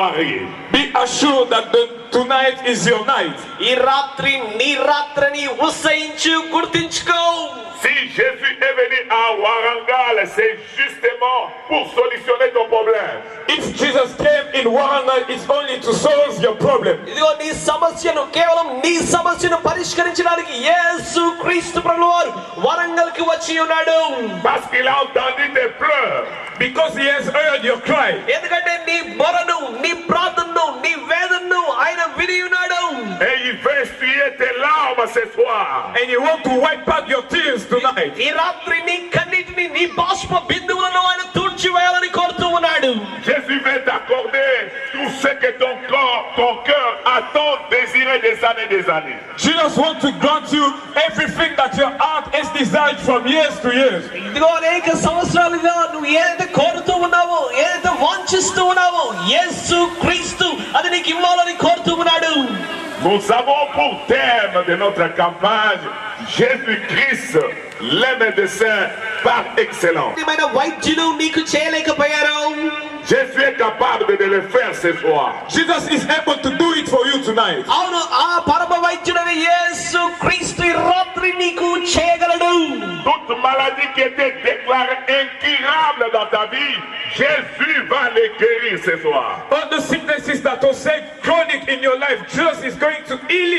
soirée. Be assured that tonight is your night. ఈ రాత్రి నీ రాత్రిని ఉత్సహించు, గుర్తించుకో. Si Jésus est venu à Warangal, c'est justement pour solutionner ton problème. If Jesus came in Warangal, it's only to solve your problem. ఇదిగో నీ సమస్యను, కేవలం నీ సమస్యను పరిష్కరించడానికి యేసు క్రీస్తు ప్రభువారు వరంగల్కి వచ్చి ఉన్నాడు. Parce qu'il a entendu tes pleurs. Because he has heard your cry. ఎందుకంటే నీ మొరను, నీ ప్రార్థనను, నీ వేదనను ఆయన విని ఉన్నాడు. Et il veut essuyer tes larmes ce soir. And you want to wipe out your tears tonight. ఈ రాత్రి నీ కన్నీటిని, నీ బాష్ప బిందువులను ఆయన తుడిచివేయాలని కోరుతూ ఉన్నాడు. Jésus veut t'accorder tout ce que ton cœur attend, désirait des années. Jesus wants to grant you everything that your heart has desired from years to years. ఇదిగో అనేక సంవత్సరాలుగా నువ్వు ఏదైతే కోరుతూ ఉన్నావో, ఏదైతే వాంఛిస్తూ ఉన్నావో, యేసు క్రీస్తు అది నీకు ఇవ్వాలని కోరుతూ ఉన్నాడు. Nous avons pour thème de notre campagne Jésus-Christ, le médecin par excellence. వైద్యులు నీకు చేయలేకపోయారు. Jésus est capable de le faire ce soir. Jesus is able to do it for you tonight. అవును, ఆ పరమ వైద్యుడైన యేసు క్రీస్తు ఈ రాత్రి నీకు చేయగలడు. Toute maladie qui était déclarée incurable dans ta vie, Jésus va les guérir ce soir. All the sicknesses that are said chronic in your life, Jesus is going to heal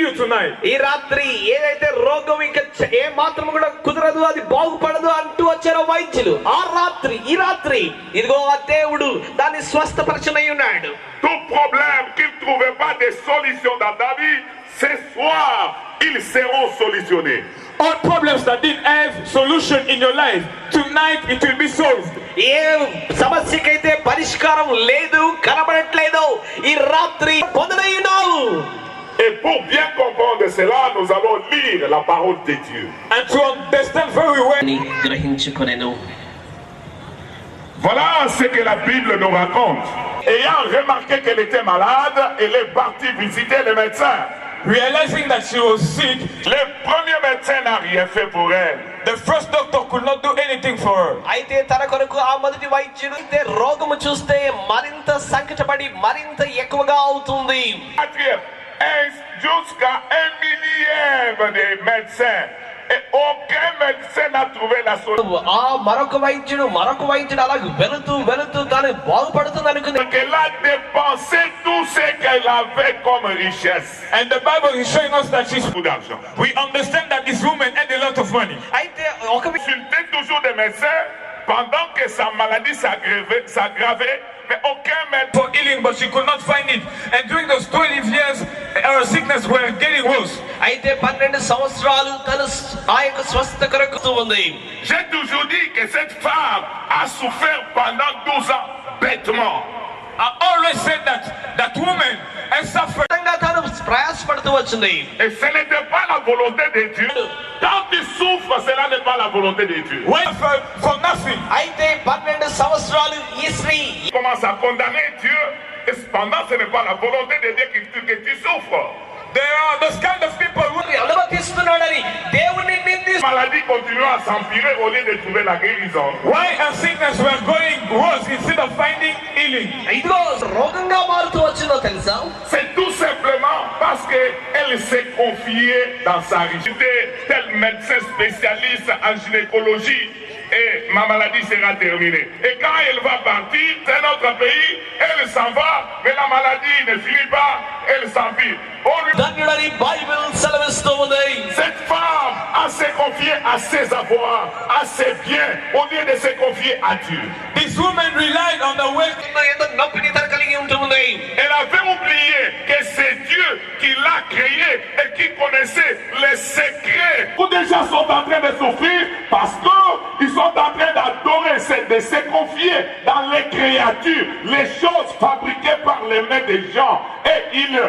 you tonight. ఈ రాత్రి ఏదైతే రోగం ఇంకా ఏ మాత్రం కూడా కుదరదు, అది బాగుపడదు అంటూ వచ్చారో వైద్యులు, ఈ రాత్రి ఇదిగో ఆ దేవుడు దాన్ని స్వస్థపరచనై ఉన్నాడు. Tout problème qui ne trouvait pas de solution dans ta vie, ce soir, ils seront solutionnés. All problems that didn't have solution in your life, tonight it will be solved. ఏ సమస్యకైతే పరిష్కారం లేదు, కనబడట్లేదో, ఈ రాత్రి పొందనై ఉన్నావు. Et pour bien comprendre cela, nous allons lire la parole de Dieu. And to understand very well, గ్రహించుకొనెను. Voilà ce que la Bible nous raconte. Ayant remarqué qu'elle était malade, elle est partie visiter le médecin. realizing that she was sick, Le premier médecin n'a rien fait pour elle. the first doctor could not do anything for her. అయితే తన కొరకు ఆ మొదటి వైద్యుడు అయితే రోగము చూస్తే మరింత సంకటపడి మరింత ఎక్కువగా అవుతుంది. Quatrième, jusqu'à 1 millième de médecins. Et aucun médecin n'a trouvé la solution. ఆ మరొక వైద్యుడు అలాగే వెళుతూ తాను బాగుపడుతుంది అనుకుంది. Elle a dépensé tout ce qu'elle avait comme richesse. And the Bible is showing us that she's Beaucoup d'argent. we understand that this woman had a lot of money. అయితే ఒక Consultait toujours des médecins pendant que sa maladie s'aggravait, mais aucun médecin. For healing, but she could not find it. And during those 12 years, her sickness were getting worse. అయితే 12 సంవత్సరాలు తను ఆ యొక్క స్వస్థత కొరకు ఉంది. J'ai toujours dit que cette femme a souffert pendant 12 ans bêtement. I always said that woman has suffered. తాను ప్రయాసపడుతూ వచ్చింది. Et ce n'était pas la volonté de Dieu. Quand tu souffres, cela n'est pas la volonté de Dieu. Went for nothing. అయితే 12 సంవత్సరాలు ఈ స్త్రీ Commence à condamner Dieu, et cependant ce n'est pas la volonté de Dieu que tu souffres. There are those kind of people who అనుమతిస్తున్నాడని దేవుని నిందిస్తూ La maladie continue à s'empirer au lieu de trouver la guérison. why her sickness were going worse instead of finding healing. ఇదిగో రోగంగా మారుతూ వచ్చిందో తెలుసా? C'est tout simplement parce qu'elle s'est confiée dans sa richesse. Tel médecin spécialiste en gynécologie, et ma maladie sera terminée. Et quand elle va partir d'un autre pays, elle s'en va, mais la maladie ne finit pas, elle s'enfuit. ధన్యుడని Bible సెలవిస్తూ ఉంది. Cette femme a se confier à ses avoirs, à ses biens, au lieu de se confier à Dieu. This woman relied on the wealth. ఎంతో నొప్పిని తన కలిగి ఉంటుంది. Elle avait oublié que c'est Dieu qui l'a créé et qui connaissait les secrets. Tous des gens sont en train de souffrir parce qu'ils sont en train d'adorer, de se confier dans les créatures, les choses fabriquées par les mains des gens. Et ils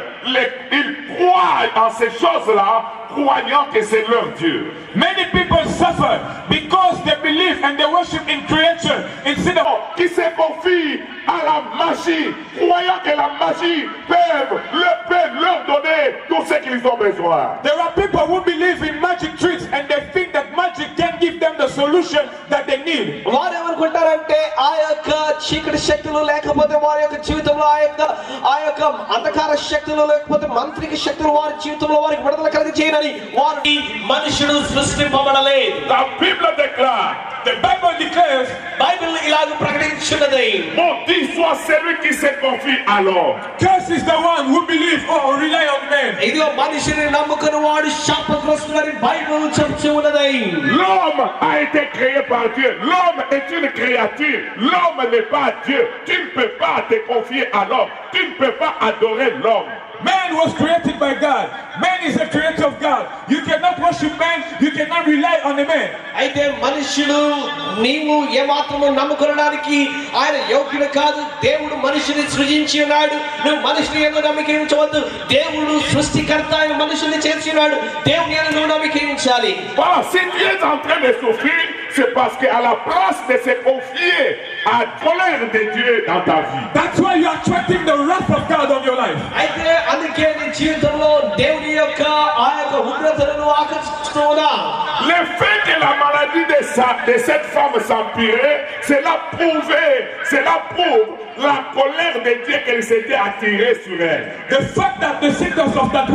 croient en ces choses-là, croyant que c'est leur Dieu. Many people suffer because they believe and they worship in creation instead of Qui se confient à la magie, croyant que la magie peut leur donner tout ce qu'ils ont besoin. There are people who believe in magic tricks and they think that magic can give them the solution that they need. వారు ఏమనుకుంటారంటే ఆ యొక్క చీకటి శక్తులు లేకపోతే వారి యొక్క జీవితంలో ఆ యొక్క అంధకార శక్తులు లేకపోతే మంత్రిక శక్తులు వారి జీవితంలో వారికి విడుదల కలిగి చేయనని వారు మనుషుడు సృష్టింపబడలేదు. La Bible déclare, The Bible declares, Bible ఇలాగ ప్రకటించున్నది, maudit soit celui qui se confie à l'homme. curse is the one who believes or rely on men. ఇదిగో మనిషిని నమ్ముకుని వాడు శాపగ్రస్తుడని బైబిల్ చెప్తూ ఉన్నది. L'homme a été créé par Dieu. L'homme est une créature. L'homme n'est pas Dieu. Tu ne peux pas te confier à l'homme. Tu ne peux pas adorer l'homme. Man was created by God. Man is a creator of God. You cannot worship man. You cannot rely on a man. అయితే మనుషులు నీవు ఏమాత్రము నమ్ముకోవడానికి ఆయన యోగ్యుడు కాదు. దేవుడు మనిషిని సృజించి ఉన్నాడు. నువ్వు మనిషిని ఏదో నమ్మకించవద్దు. దేవుడు సృష్టికర్త ఆయన మనుషుల్ని చేసి ఉన్నాడు. దేవుని నువ్వు నమ్మకించాలి. Voilà, si Dieu est en train de souffrir, c'est parce qu'à la place de se confier à la colère de Dieu dans ta vie, That's why you are attracting the wrath of God on your life. అయితే అందుకే నీ జీవితంలో దేవుని యొక్క ఆ యొక్క ఉగ్రతను ఆకర్షిస్తున్నా. le fait que la maladie de cette femme s'empirait, cela prouve la colère de Dieu qu'elle s'était attirée sur elle. The fact that the sickness of that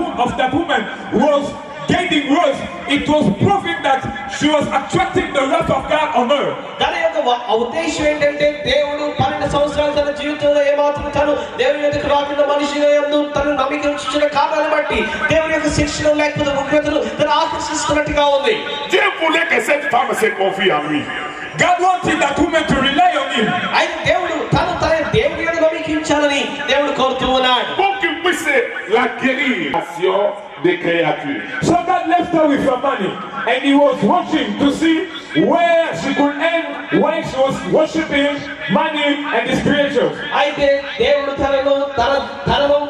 woman was getting worse, it was proving that she was attracting the wrath of God on her. దాని యొక్క ఉద్దేశం ఏంటంటే దేవుడు 12 సంవత్సరాలు తన జీవితంలో ఏమాత్రం తను దేవుని ఎదుకు రాకుండా మనిషిగా యందు తను నమ్మిక ఉంచిన కారణాన్ని బట్టి దేవుని యొక్క శిక్షను లేకపోతే ఉగ్రతను తను ఆకర్షిస్తున్నట్టుగా ఉంది. Dieu voulait que cette femme se confie en lui. God wanted that woman to rely on him. అయితే దేవుడు తన దేవుని యొక్క నమ్మికించాలని దేవుడు కోరుతూ ఉన్నాడు. Pour qu'il puisse la guérir des créatures. So God left her with her money, and he was watching to see where she could end when she was worshiping money and his creatures. అయితే దేవుడు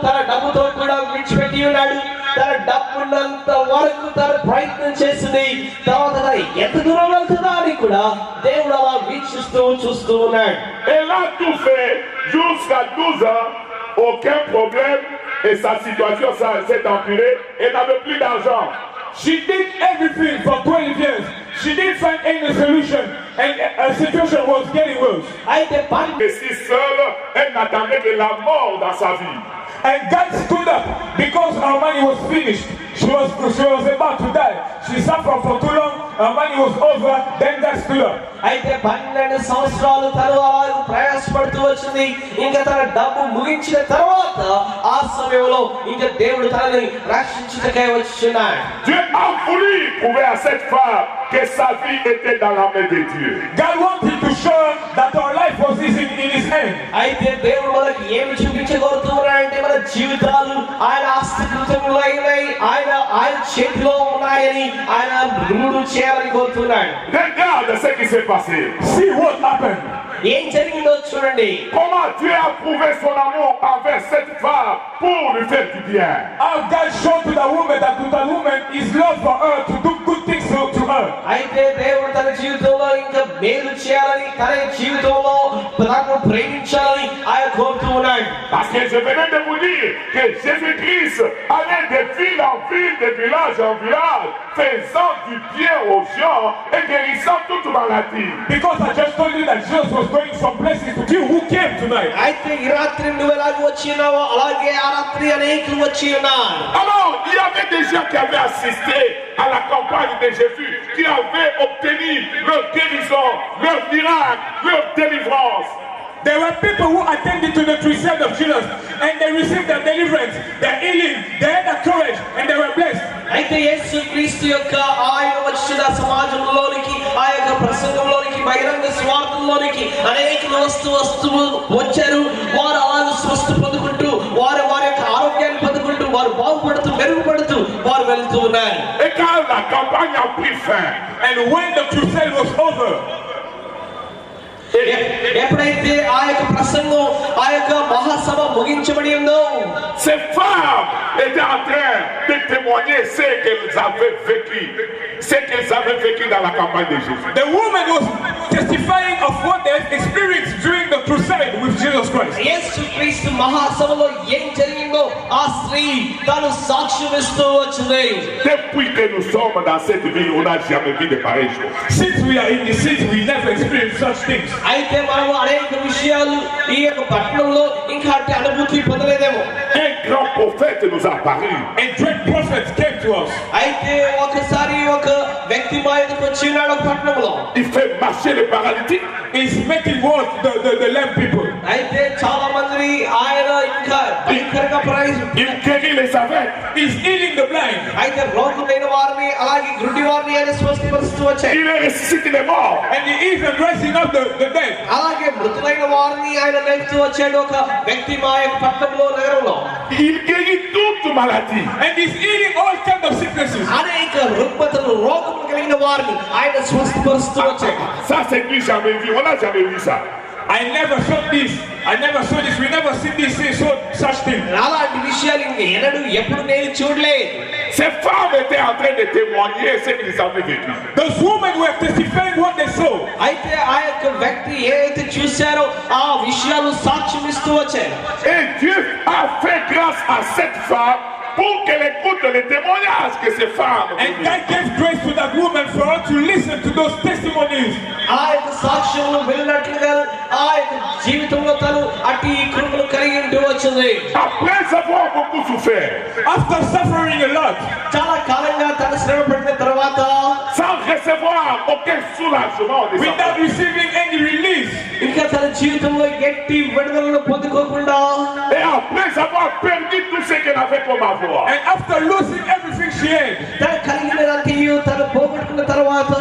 తన డబ్బుతో కూడా విడిచిపెట్టి ఉన్నాడు. తన డబ్బున్నంత వరకు తన ప్రయత్నం చేసింది. తర్వాత ఎంత దూరం వెళ్తుందా అని కూడా దేవుడు అలా చూస్తూ ఉన్నాడు. Elle a tout fait jusqu'à 12 ans, aucun problème, et sa situation s'est empirée. Elle n'avait plus d'argent. She did everything for 12 years. She didn't find any solution, and her situation was getting worse. అయితే Et si seule, elle n'attendait que la mort dans sa vie. And God stood up because her money was finished. She was about to die. She suffered for too long. Her money was over. Then God stood up. అయితే 12 సంవత్సరాలు తరువాత ప్రయాసపడుతూ వచ్చింది. ఇంకా తన డబ్బు ముగించిన తర్వాత ఆ సమయంలో ఇంకా దేవుడు తనని రక్షించుటకై వచ్చున్నాడు. Dieu a voulu prouver à cette femme que sa vie était dans la main de Dieu. God wanted to show that our life was in his hand. అయితే దేవుడు మనకి ఏమి చూపించగలుగుతున్నాడంటే మన జీవితాలు ఆయన ఆస్తికృతంలో అయినాయి, ఆయన చేతిలో ఉన్నాయని ఆయన రుణుడు చేయాలని కోరుతున్నాడు. Regarde ce qui s'est passé. See what happened. ఏం జరిగిందో చూడండి. Comment Dieu a prouvé son amour envers cette femme pour lui faire du bien. How God showed to the woman his love for her to do good things to her. అయితే దేవుడు తన జీవితంలో ఇంకా మేలు చేయాలని తన జీవితంలో తనను ప్రేమించాలని ఆయన కోరుతూ ఉన్నాడు. Parce que je venais de vous dire que Jésus-Christ allait de ville en ville, de village en village, faisant du bien aux gens et guérissant toute maladie. Because I just told you that Jesus was going from places to you. Who came tonight? అయితే ఈ రాత్రి నువ్వు ఎలాగ వచ్చి ఉన్నావో అలాగే ఆ రాత్రి అనేకులు వచ్చి ఉన్నారు. Alors, il y avait des gens qui avaient assisté à la campagne de Jésus, qui avaient obtenu leur guérison, leur miracle, leur délivrance. There were people who attended to the crusade of Jesus, and they received their deliverance, their healing, they had the courage, and they were blessed. అయితే యేసు క్రీస్తు యొక్క ఆయన వచ్చిన సమాజంలోనికి ఆ యొక్క ప్రసంగంలోనికి బహిరంగ స్వార్థంలోనికి అనేకులు వస్తువు వచ్చారు. వారు అలాగే స్వస్థ పొందుకుంటూ వారి యొక్క ఆరోగ్యాన్ని పొందుకుంటూ వారు బాగుపడుతూ మెరుగుపడుతూ వారు వెళ్తూ ఉన్నారు. Et quand la campagne a pris fin, And when the crusade was over, ఎప్పుడైతే ఆ యొక్క ప్రసంగం ఆ యొక్క మహాసభ ముగించబడి ఉందో ces femmes étaient en train de témoigner ce qu'elles avaient vécu dans la campagne de Jésus. the woman was testifying of what they have experienced during the crusade with Jesus Christ. యేసుక్రీస్తు మహాసభలో ఏం జరిగిందో ఆ స్త్రీ తాను సాక్ష్యం ఇస్తూ వచ్చింది. Depuis que nous sommes dans cette ville, on n'a jamais vu de pareilles choses. Since we are in the city, we never experienced such things. అయితే మనము అనేక విషయాలు ఈ యొక్క పట్టణంలో ఇంకా అట్టి అనుభూతి పొందలేదేమో. Un grand prophète nous a apparu. A great prophet came to us. అయితే ఒకసారి ఒక వ్యక్తి మా ఎదురుకు వచ్చినాడు పట్టణంలో. Il fait marcher les paralytiques. He's making walk the lame people. అయితే చాలా మంది ఆయన ఇంకా భయంకరంగా Il guérit les aveugles. He's healing the blind. అయితే రోగులైన వారిని అలాగే గుడ్డి వారిని ఆయన స్వస్థపరుస్తూ వచ్చాడు. Il ressuscite les morts. And he even raising up the dead. అలాగే మృతులైన వారిని ఆయన లేపుతూ వచ్చాడు ఒక వ్యక్తి మా యొక్క పట్టణంలో నగరంలో. Il guérit toute maladie. And he's healing all kinds of sicknesses. అనేక రుగ్మతలు రోగములు కలిగిన వారిని ఆయన స్వస్థపరుస్తూ వచ్చాడు. Ça c'est lui jamais vu. On n'a jamais vu ça. I never saw this. We never see this such thing. అలాంటి విషయాలు ఎన్నడూ ఎప్పుడు నేను చూడలేదు. Ces femmes étaient en train de témoigner ce qu'ils avaient vécu. Those women were testifying what they saw. అయితే ఆ యొక్క వ్యక్తి ఏదైతే చూశారో ఆ విషయాలు సాక్ష్యం ఇస్తూ వచ్చారు. Et Dieu a fait grâce à cette femme pour qu'elle écoute les témoignages que ces femmes. And God gave grace to that woman for her to listen to those testimonies. ఆ యొక్క సాక్ష్యములు విన్నట్లుగా ఆ యొక్క జీవితంలో తను అట్టి కృపను కలిగి ఉంటూ వచ్చింది. Après avoir beaucoup souffert, After suffering a lot, చాలా కాలంగా తను శ్రమ పడిన తర్వాత sans recevoir aucun soulagement de sa without part. receiving any release, ఇంకా తన జీవితంలో ఎట్టి విడుదలను పొందుకోకుండా Et après avoir perdu tout ce qu'elle avait comme avoir, and after losing everything she had, తన కలిగినదంతా తను పోగొట్టుకున్న తర్వాత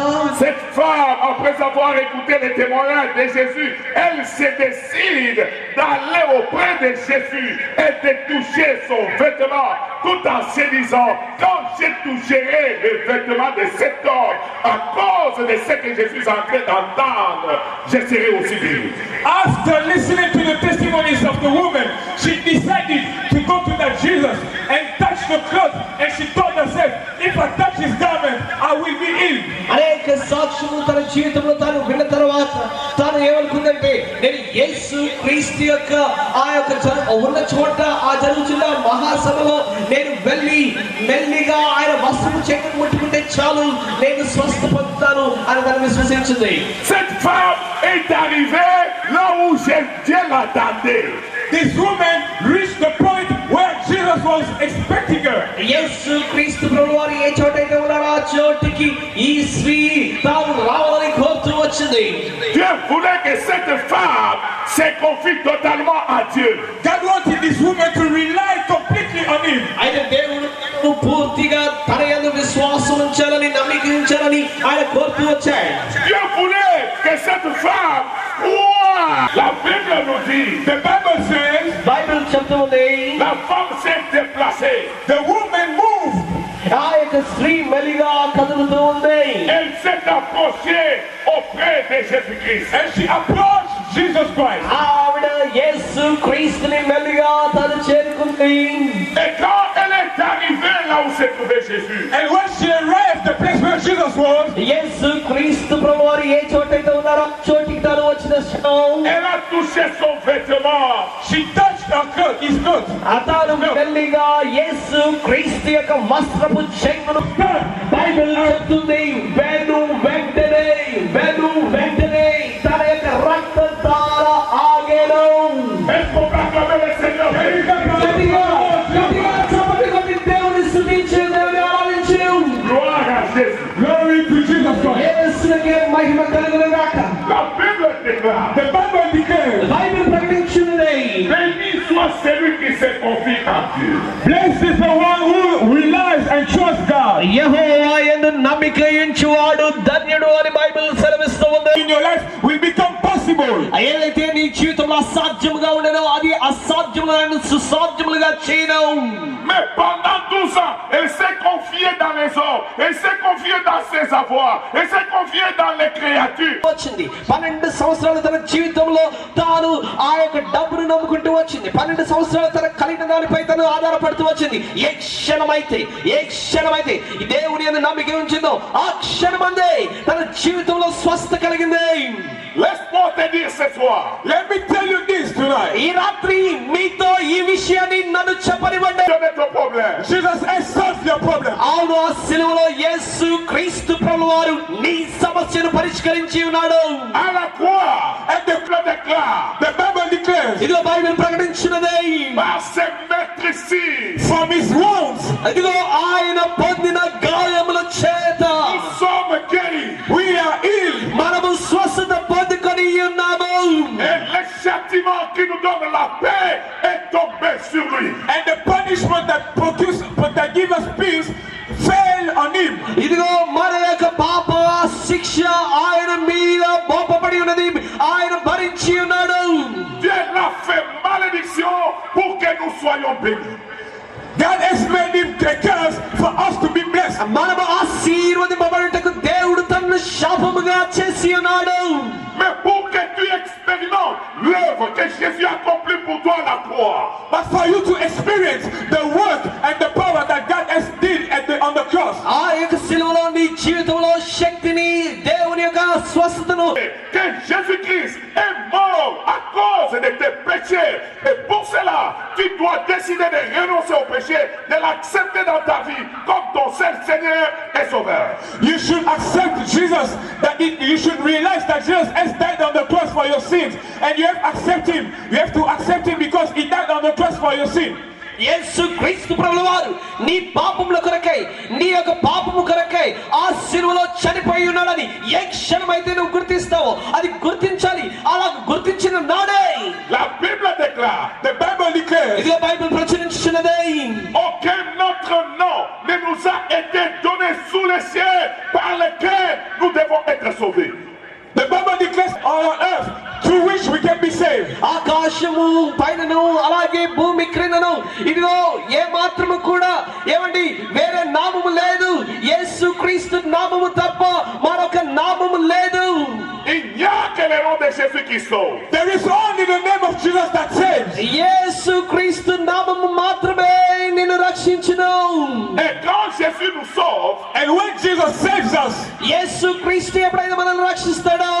cette femme, après avoir écouté les témoignages de Jésus, elle se décide d'aller auprès de Jésus et de toucher son vêtement tout en se disant, quand je toucherai le vêtement de cet homme, à cause de ce que je suis en train d'entendre, je serai aussi guéri. after listening to the testimonies of the woman, she decided to go to that Jesus and touch the cloth, and she told herself, if I touch his garment, I will be healed. అనేక సాక్ష్యములు తన జీవితంలో తాను విన్న తర్వాత తాను ఏమనుకుందంటే నేను యేసు క్రీస్తు యొక్క ఆ యొక్క ఉన్న చోట ఆ జరుగుతున్న మహాసభలో నేను వెళ్ళి మెల్లిగా ఆయన వస్త్రము చెక్కును ముట్టుకుంటే చాలు నేను స్వస్థ పొందుతాను అని తను విశ్వసించింది. Cette femme est arrivée là où Dieu l'attendait. This woman reached the point where Jesus was expecting her. యేసు క్రీస్తు ప్రభువారు ఏ చోటైతే ఉన్నారో ఆ చోటికి ఈ స్త్రీ తాను రావాలని కోరుతూ వచ్చింది. Dieu voulait que cette femme se confie totalement à Dieu. God wanted this woman to rely completely on him. ఆయన దేవుడు పూర్తిగా తన యందు విశ్వాసం ఉంచాలని నమ్మిక ఉంచాలని ఆయన కోరుతూ వచ్చాడు. Dieu voulait que cette femme croie. La Bible nous dit, The Bible says Bible చెప్తుంది la femme s'est déplacée. the woman moved. ఆ యొక్క స్త్రీ మెల్లిగా కదులుతూ ఉంది. Elle s'est approchée auprès de Jésus-Christ. And she approached Jesus Christ. ఆవిడ యేసు క్రీస్తుని మెల్లిగా తను చేరుకుంది. Et quand elle est arrivée là où se trouvait Jésus, And when she arrived the place where Jesus was, యేసు క్రీస్తు ప్రభువారు ఏ చోటైతే ఉన్నారో ఆ చోటికి తను వచ్చిన క్షణం elle a touché son vêtement. she touched her cloth, his cloth. అతను మెల్లిగా యేసు క్రీస్తు యొక్క వస్త్రపు చెంగును బైబిల్ చెప్తుంది వెంటనే తన యొక్క రక్తధార ఆగెను. Est-ce qu'on peut acclamer le Seigneur? గట్టిగా చప్పట్లు కొట్టి దేవుని స్తుతించు, దేవుని ఆరాధించు. Gloire à Jésus. Glory to Jesus Christ. యేసుకే మహిమ కలుగును గాక. La Bible déclare, The Bible declares, Bible ప్రకటించున్నది béni soit celui qui se confie à Dieu. blessed is the one who relies and trusts God. యెహోవా యందు నమ్మిక ఉంచువాడు ధన్యుడు అని బైబిల్ సెలవిస్తూ ఉంది. In your life will become possible. ఏదైతే నీ జీవితంలో అసాధ్యముగా ఉండేదో అది అసాధ్యములను సుసాధ్యములుగా చేయను. Mais pendant 12 ans, elle s'est confiée dans maison, et s'est confié dans ses avoirs, et s'est confié dans les créatures. వచ్చింది 12 సంవత్సరాలు తన జీవితంలో తాను ఆ యొక్క డబ్బును నమ్ముకుంటూ వచ్చింది 12 సంవత్సరాలు తన కలిగిన దానిపై తను ఆధారపడుతూ వచ్చింది ఏ క్షణమైతే ఈ దేవుని యందు నమ్మిక ఉంచిందో ఆ క్షణమందే తన జీవితంలో స్వస్థత కలిగింది. Laisse-moi te dire ce soir. Let me tell you this tonight. ఈ రాత్రి మీతో ఈ విషయాన్ని నన్ను చెప్పనివ్వండి. Jesus has solved your problem. అవును ఆ సిలువలో యేసు క్రీస్తు ప్రభువారు నీ సమస్యను పరిష్కరించి ఉన్నాడు. À la croix, et de déclare. The Bible declares. ఇదిగో Bible ప్రకటించినదే. Par ses meurtrissures. From his wounds. ఇదిగో ఆయన పొందిన గాయముల చేత. Nous sommes guéris. We are healed. మనము స్వస్థత పొందుకొని ఉన్నాము. Et le châtiment qui nous donne la paix est tombé sur lui. And the punishment that gives us peace fell on him. ఇదిగో మన యొక్క పాప శిక్ష ఆయన మీద మోపబడి ఉన్నది. ఆయన భరించి ఉన్నాడు. Dieu l'a fait malédiction pour que nous soyons bénis. God has made him a curse for us to be blessed. మనము ఆశీర్వదింపబడుటకు దేవుడు తనను శాపముగా చేసి ఉన్నాడు. Mais pour que tu expérimentes l'œuvre que Jésus a accomplie pour toi à la croix. But for you to experience the work and the power that God has did on the cross. ఆ యొక్క సిలువలో నీ జీవితంలో శక్తిని దేవుని యొక్క స్వస్థతను. Que Jésus-Christ est mort à cause de tes péchés. Et pour cela, tu dois décider de renoncer au péché, de l'accepter dans ta vie comme ton seul Seigneur et Sauveur. You should accept Jesus. You should realize that Jesus has died on the cross for your sins, and you have to accept him. You have to accept him because he died on the cross for your sin. యేసు క్రీస్తు ప్రభువారు నీ పాపముల కొరకై నీ యొక్క పాపము కొరకై ఆ సిలువలో చనిపోయి ఉన్నాడని ఏ క్షణమైతే నువ్వు గుర్తిస్తావో అది గుర్తించాలి. అలా గుర్తించిన నాడే La Bible déclare. The Bible declares. ఇదిగో Bible ప్రచురించినదే. Aucun autre nom ne nous a été donné sous les cieux par lequel nous devons être sauvés. The Bible declares on earth through which we can be saved. ఆకాశము పైనను అలాగే భూమి క్రిందను ఇదిగో ఏ మాత్రము కూడా ఏమండి వేరే నామము లేదు. యేసు క్రీస్తు నామము తప్ప మరొక నామము లేదు. Il n'y a que le nom de Jésus qui sauve. There is only the name of Jesus that saves. యేసు క్రీస్తు నామము మాత్రమే నిన్ను రక్షించును. Et quand Jésus nous sauve, and when Jesus saves us, యేసు క్రీస్తు ఎప్పుడైతే మనల్ని రక్షిస్తాడో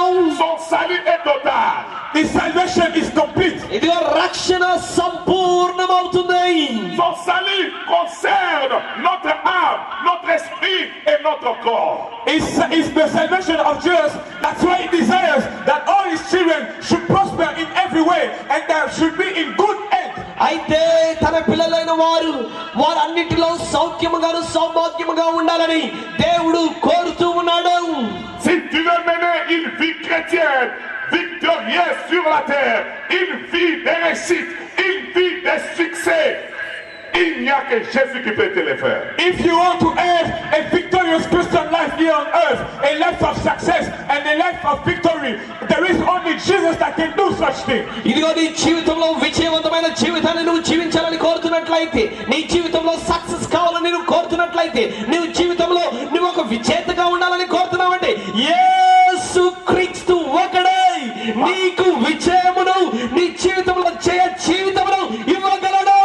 son salut est total. His salvation is complete. ఇదిగో రక్షణ సంపూర్ణమవుతుంది. Son salut concerne notre âme, notre esprit et notre corps. It's the salvation of Jesus. That's why he desires that all his children should prosper in every way and that should be in good health. అయితే తన పిల్లలైన వారు అన్నిటిలో సౌఖ్యముగాను సౌభాగ్యముగా ఉండాలని దేవుడు కోరుతూ ఉన్నాడు. Si tu veux mener une vie chrétienne victorieuse sur la terre, une vie de réussite, une vie de succès, il n'y a que Jésus qui peut te le faire. If you want to have a victorious Christian life here on earth, a life of success and a life of victory, there is only Jesus that can do such thing. ఇదిగో నీ జీవితంలో విజయవంతమైన జీవితాన్ని నువ్వు జీవించాలని కోరుతున్నట్లయితే, నీ జీవితంలో success కావాలని నువ్వు కోరుతున్నట్లయితే, నీ జీవితంలో నువ్వు ఒక విజేతగా ఉండాలని కోరుతున్నావంటే యేసు క్రీస్తు ఒకడే నీకు విజయమును నీ జీవితంలో జయ జీవితమును ఇవ్వగలడు.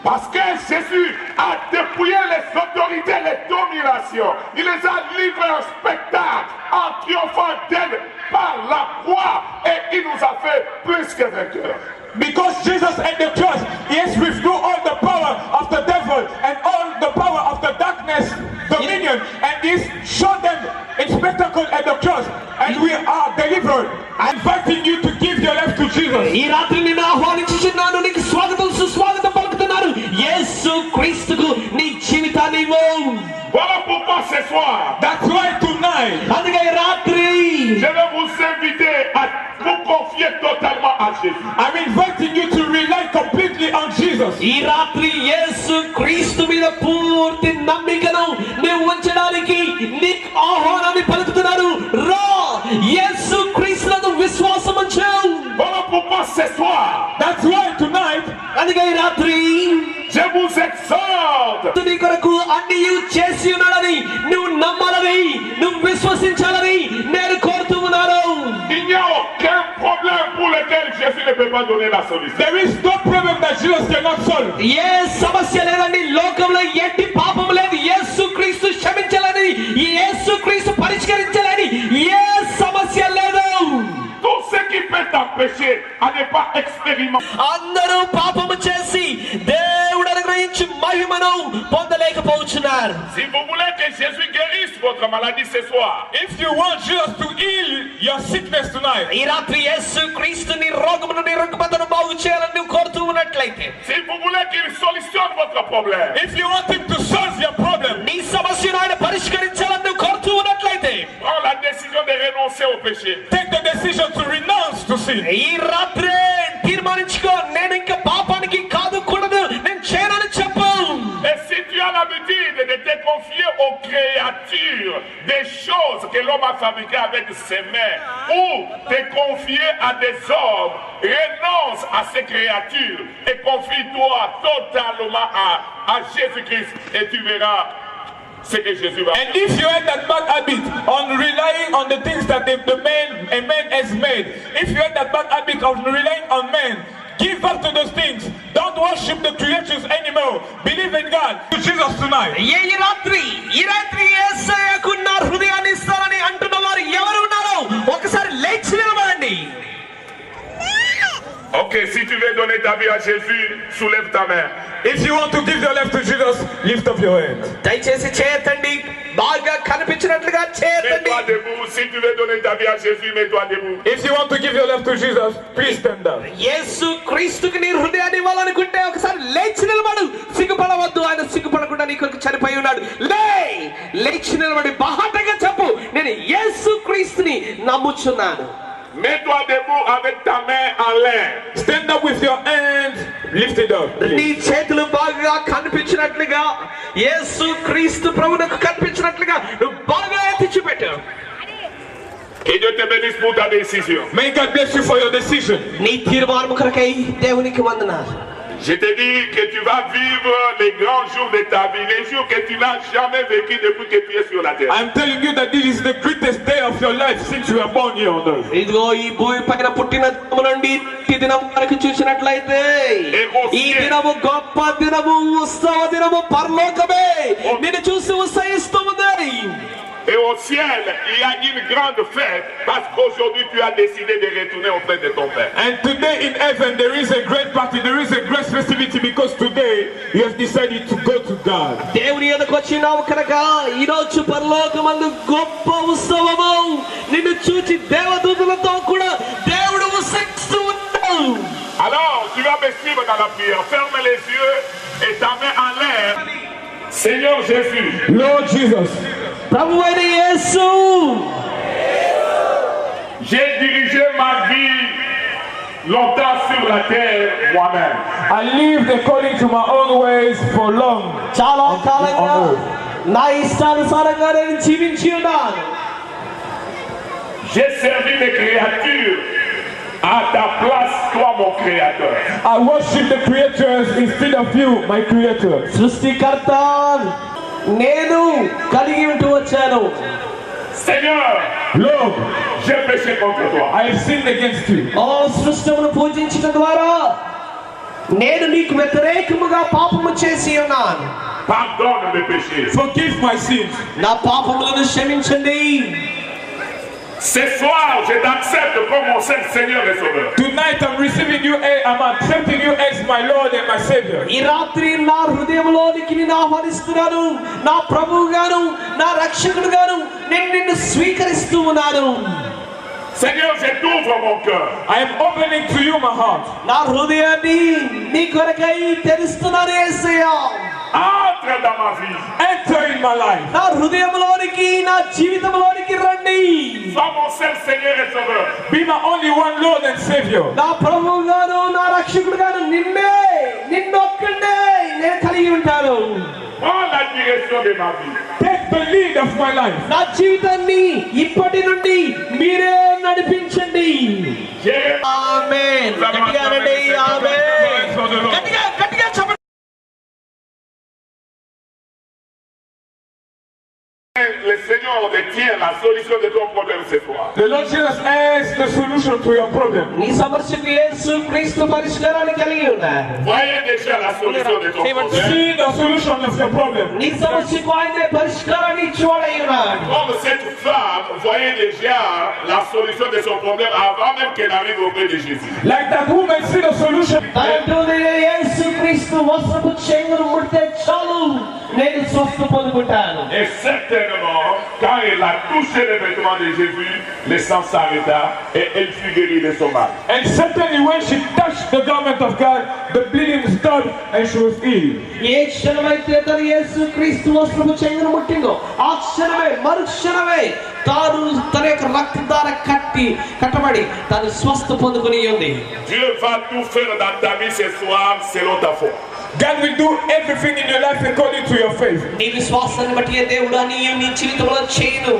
Parce que Jésus a dépouillé les autorités, les dominations. Il les a livrés en spectacle, en triomphant d'elles par la croix. Et il nous a fait plus que vainqueurs. Because Jesus at the cross, he has withdrawn all the power of the devil and all the power of the darkness, dominion, and he's shown them in spectacle at the cross. And we are delivered. I'm inviting you to give your life to Jesus. ఈ రాత్రి నిన్ను ఆహ్వానించుచున్నాను. నీకు స్వాగతం సుస్వాగతం పలుకుతున్నాను. యేసు క్రీస్తుకు నీ జీవితాన్ని ఇవ్వు. Voilà pourquoi ce soir, That's why tonight, అందుకే ఈ రాత్రి je vais vous inviter à vous confier totalement à Jésus. I'm inviting you to rely completely on Jesus. ఈ రాత్రి యేసు క్రీస్తు మీద పూర్తి నమ్మికను నీవు ఉంచడానికి నీకు ఆహ్వానాన్ని పలుకుతున్నాను. రా యేసు క్రీస్తునందు విశ్వాసం ఉంచు. Voilà pourquoi ce soir, That's why tonight, అందుకే ఈ రాత్రి je vous exhorte portes. నీ కొరకు అన్ని చేసి ఉన్నాడని నువ్వు నమ్మాలని నువ్వు విశ్వసించాలని నేను కోరుతూ ఉన్నాను. Il n'y a aucun problème pour lequel Jésus ne peut pas donner la solution. There is no problem that Jesus cannot solve. ఏ సమస్య లేదండి లోకంలో ఎట్టి పాపం లేదు. యేసు క్రీస్తు క్షమించాలని యేసు క్రీస్తు పరిష్కరించాలని ఏ సమస్య లేదు. Tout ce qui peut t'empêcher à ne pas expérimenter అందరూ పాపము చేసి దేవుడు అనుగ్రహించి మహిమను పొందలేకపోతున్నారు. Si vous voulez que Jésus guérisse votre maladie ce soir, If you want Jesus to heal your sickness tonight, ఈ రాత్రి యేసు క్రీస్తు నీ రోగమును నీ రుగ్మతను బాగు చేయాలని నువ్వు కోరుతూ ఉన్నట్లయితే, si vous voulez qu'il solutionne votre problème, if you want him to solve your problem, నీ సమస్యను ఆయన పరిష్కరించాలని నువ్వు కోరుతూ ఉన్నట్లయితే, prends la décision de renoncer au péché. take the decision to renounce to sin. ఈ రాత్రే తీర్మానించుకో, నేను ఇంకా పాపానికి కాదు కూడదు నేను చేయనని చెప్పు. Et si tu as l'habitude de te confier aux créatures, des choses que l'homme a fabriquées avec ses mains, ou te confier à des hommes, renonce à ces créatures et confie-toi totalement à Jésus-Christ et tu verras ce que Jésus va And faire. if you had that bad habit on relying on the things that a man has made, if you had that bad habit of relying on men, give up to those things. Don't worship the creatures anymore. Believe in God. To Jesus tonight. ఈ రాత్రి యేసయ్యకు నా హృదయాన్ని ఇస్తానని అంటున్న వారు ఎవరు ఉన్నారో ఒకసారి లేచి నిలబడండి. Ok, si tu veux donner ta vie à Jésus, soulève ta main. If you want to give your life to Jesus, lift up your hand. దయచేసి చేయతండి, బాగా కనిపించినట్లుగా చేయతండి. Mets-toi debout. Si tu veux donner ta vie à Jésus, mets-toi debout. If you want to give your life to Jesus, please stand up. యేసు క్రీస్తుకి నీ హృదయాన్ని ఇవ్వాలనుకుంటే ఒకసారి లేచి నిలబడు. సిగ్గుపడవద్దు, ఆయన సిగ్గుపడకుండా నీ కొరకు చనిపోయి ఉన్నాడు. లేచి నిలబడి బాహాటంగా చెప్పు, నేను యేసు క్రీస్తుని నమ్ముచున్నాను. Mets-toi debout avec ta main en l'air. Stand up with your hands lifted up. నీ Please. చేతులు బాగా కనిపించినట్లుగా, యేసు క్రీస్తు ప్రభువుకు కనిపించినట్లుగా నువ్వు బాగా ఎత్తి చూపెట్టు. Que Dieu te bénisse pour ta décision. May God bless you for your decision. నీ తీర్మానం కొరకై దేవునికి వందనాలు. Je te dis que tu vas vivre les grands jours de ta vie, les jours que tu n'as jamais vécu depuis que tu es sur la terre. I'm telling you that this is the greatest day of your life since you were born here on earth. ఇదిగో ఈ భూమి పైన పుట్టిన దినము నుండి ఈ దినం వరకు చూసినట్లయితే ఈ దినము గొప్ప దినము, ఉత్సవ దినము, పరలోకమే నిన్ను చూసి ఉత్సహిస్తూ ఉంది. Et au ciel, il y a une grande fête parce qu'aujourd'hui tu as décidé de retourner auprès de ton Père. And today in heaven there is a great party, there is a great festivity because today you have decided to go to God. దేవుని ఎదుకు వచ్చినావు కనుక ఈ రోజు పరలోకమందు గొప్ప ఉత్సవము. నిన్ను చూచి దేవదూతలతో కూడా దేవుడు ఉత్సహిస్తూ ఉన్నాడు. Alors tu vas me suivre dans la prière. Ferme les yeux et ta main en l'air. Seigneur Jésus, Lord Jesus, ప్రభువైన యేసు, j'ai dirigé ma vie longtemps sur la terre moi-même. I lived according to my own ways for long. చాలా కాలంగా నా ఇష్టానుసారంగా నేను జీవించి ఉన్నాను. J'ai servi les créatures à ta place, toi mon créateur. I worship the creators instead of you, my creator. సృష్టికర్త నేను కలిగి ఉంటూ వచ్చాను. Seigneur, Lord, j'ai péché contre toi. I have sinned against you. ఓ సృష్టమును పూజించడం ద్వారా నేను నీకు వ్యతిరేకముగా పాపము చేసి ఉన్నాను. Pardonne mes péchés. Forgive my sins. నా పాపములను క్షమించండి. Ce soir, je t'accepte comme mon seul Seigneur et Sauveur. Tonight I'm receiving you, I'm accepting you as my Lord and my Savior. ఈ రాత్రి నా హృదయంలోనికి నేను ఆహ్వానిస్తున్నాను. నా ప్రభువుగాను నా రక్షకుడుగాను నేను నిన్ను స్వీకరిస్తూ ఉన్నాను. Seigneur, je t'ouvre mon cœur. I am opening to you my heart. నా హృదయాన్ని నీ కొరకై తెరుస్తున్నాను యేసయ్యా. Entre dans ma vie. Enter in my life. నా హృదయంలోనికి నా జీవితంలోనికి రండి. Sois mon seul Seigneur et Sauveur. Be my only one Lord and Savior. నా ప్రభువుగాను నా రక్షకుడుగాను నిన్నొక్కడే నేను కలిగి ఉంటాను. Prends la direction de ma vie. Take the lead of my life. నా జీవితాన్ని ఇప్పటి నుండి మీరే నడిపించండి. ఆమేన్. గట్టిగా రండి. ఆమేన్. గట్టిగా le Seigneur détient la solution de ton problème ce soir. The Lord Jesus has the solution to your problem. నీ సమస్యకు యేసు క్రీస్తు పరిష్కారాన్ని కలిగి ఉన్నారు. Voyez déjà la solution de ton problème. See the solution of your problem. నీ సమస్యకు ఆయనే పరిష్కారాన్ని ఇచ్చేవాడై ఉన్నాడు. Comme cette femme voyait déjà la solution de son problème avant même qu'elle arrive auprès de Jésus. Like that woman see the solution. తనంటుంది యేసు క్రీస్తు వస్త్రపు చెంగును ముడితే చాలు నేను స్వస్థ పొందుకుంటాను. Et certainement, quand elle a touché les vêtements de Jésus, le sang s'arrêta et elle fut guérie de son mal. And certainly when she touched the garment of God, the bleeding stopped and she was healed. ఏ క్షణమైతే తను యేసు క్రీస్తు వస్త్రపు చెంగును ముట్టిందో ఆ క్షణమే మరుక్షణమే తాను తన యొక్క రక్తధార కట్టబడి తాను స్వస్థ పొందుకుని ఉంది. Dieu va tout faire dans ta vie ce soir selon ta foi. God will do everything in your life according to your faith. నీ విశ్వాసాన్ని బట్టి దేవుడు నీ జీవితంలో చేయను.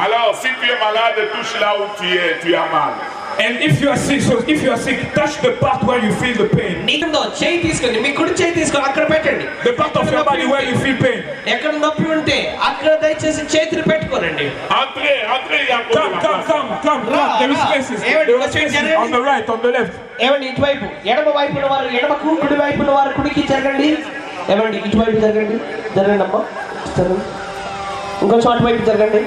Alors, si tu es malade, touche là où tu as mal. And if you are sick, touch the part where you feel the pain. నీలో చేయి తీసుకొని మీ కుడి చేయి తీసుకొని అక్కడ పెట్టండి. The part of your body where you feel pain. ఎక్కడ నొప్పి ఉంటే అక్కడ దయచేసి చేతిని పెట్టుకోనండి. Entrez, il y a Come. There is spaces on the right, on the left. ఏమండి ఇటువైపు ఎడమ వైపున వారు ఎడమకు కుడి వైపున వారు కుడికి జరగండి. ఏమండి ఇటువైపు జరగండి అమ్మా జరగండి. ఇంకొంచెం అటువైపు జరగండి.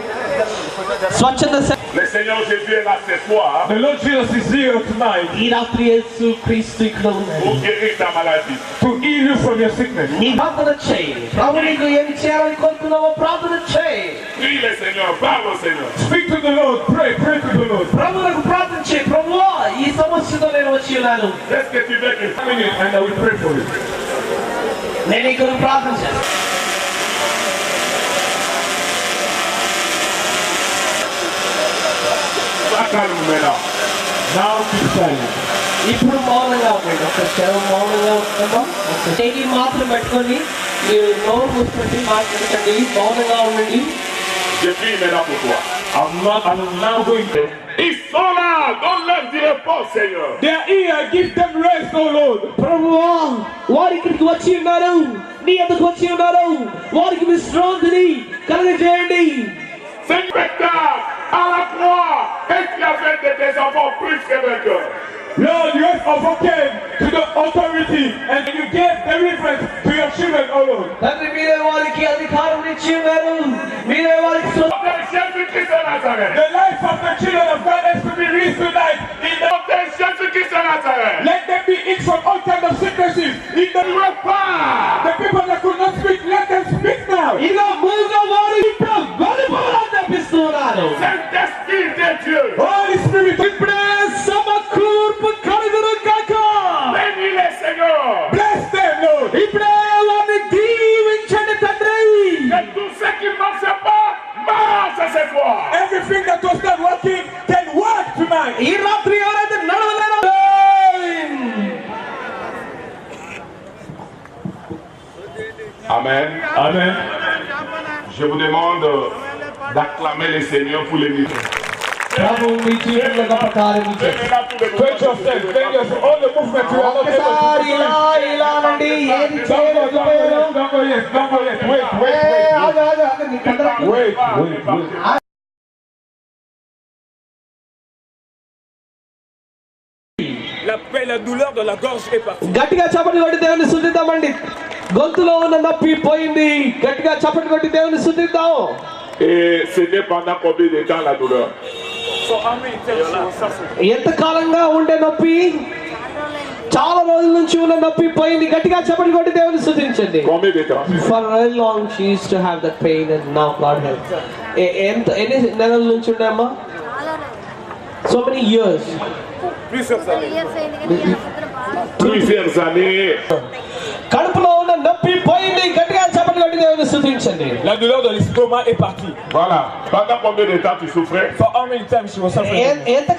స్వచ్ఛంద Le Seigneur Jésus est là ce soir. The Lord Jesus is here tonight. ఈ రాత్రి యేసు క్రీస్తు ఇక్కడ ఉన్నాడు. Pour guérir ta maladie. To heal you from your sickness. నీ ప్రార్థన చేయి. ప్రభు నీకు ఏం చేయాలని కోరుతున్నావో ప్రార్థన చేయి. Prie le Seigneur, parle au Seigneur. Speak to the Lord, pray to the Lord. ప్రభువుకు ప్రార్థన చేయి. ప్రభువా ఈ సమస్యతో నేను వచ్చి ఉన్నాను. Qu'est-ce que tu veux qu'il fasse? And I will pray for you. నేను ఇక్కడ ప్రార్థన చేస్తాను. Now keep silent. ఇప్పుడు మౌనంగా ఉండండి. ఒక క్షణం మౌనంగా ఉంటుందా? చేయి మాత్రం పెట్టుకొని మీరు నోరు మూసుకొని మాట్లాడకండి. మౌనంగా ఉండండి. Je prie maintenant pour toi. I'm now going to. Ils sont là, donne-leur du repos, Seigneur. They are here, give them rest, oh Lord. ప్రభువా వారు ఇక్కడికి వచ్చి ఉన్నారు. నీ ఎదుకు వచ్చి ఉన్నారు. వారికి విశ్రాంతిని కలుగజేయండి. Spectacle à la croix, et tu as fait de tes enfants plus que vainqueurs. Lord, you have overcame to the authority and you gave deliverance to your children, oh Lord. తండ్రి మీరే వారికి అధికారం ఇచ్చి ఉన్నారు. మీరే వారికి Jésus-Christ de Nazareth. The life of the children of God has to be raised tonight. In the Jésus-Christ de Nazareth. let them be healed from all kinds of sicknesses. In the the people that could not speak, let them speak now. ఇలా మూగా వారు ఇప్పుడు వెలుపల తప్పిస్తున్నారు. Saint-Esprit de Dieu. Holy Spirit, ఇప్పుడే సమకూర్పు కలుగును కాక. Bénis les Seigneur. bless them, Lord. ఇప్పుడే వారిని దీవించండి తండ్రి. Que tout ce qui ne marche pas, marche cette fois. Everything that was not working can work tonight. ఈ రాత్రి ఎవరైతే నడవలేరో Amen. Amen. Je vous demande d'acclamer les seigneurs pour les miracles. ప్రభు మీ జీవితంలో గొప్ప కార్యం చేశారు. Thank yourself. Thank yourself. All the movement you are not able ఒకసారి to do. ఇలా నండి ఏది Don't go చేయలేకపోయారు. yet. Don't go yet. Don't go yet. Wait. ఆగు, నీ తొందరగా. Wait. La douleur de la gorge est partie. గట్టిగా చప్పట్లు కొట్టి దేవుని స్తుతిద్దామండి. గొంతులో ఉన్న నొప్పి పోయింది. గట్టిగా చప్పట్లు కొట్టి దేవుని స్తుతిద్దాం. Et c'était pendant combien de temps la douleur? So how many times you were suffering? ఎంత కాలంగా ఉండే నొప్పి? చాలా రోజుల నుంచి ఉన్న నొప్పి పోయింది. గట్టిగా చప్పట్లు కొట్టి దేవుని స్తుతించండి. Combien de temps? For very long she used to have that pain and now God help. ఎన్ని నెలల నుంచి ఉండమ్మా? So many years. Plusieurs années. కడుపులో ఉన్న నొప్పి పోయింది. గట్టిగా చప్పట్లు కొట్టి దేవుని స్తుతించండి. La douleur de l'estomac est partie. Voilà. Pendant combien de temps tu souffrais? For how many times you were suffering? ఎంత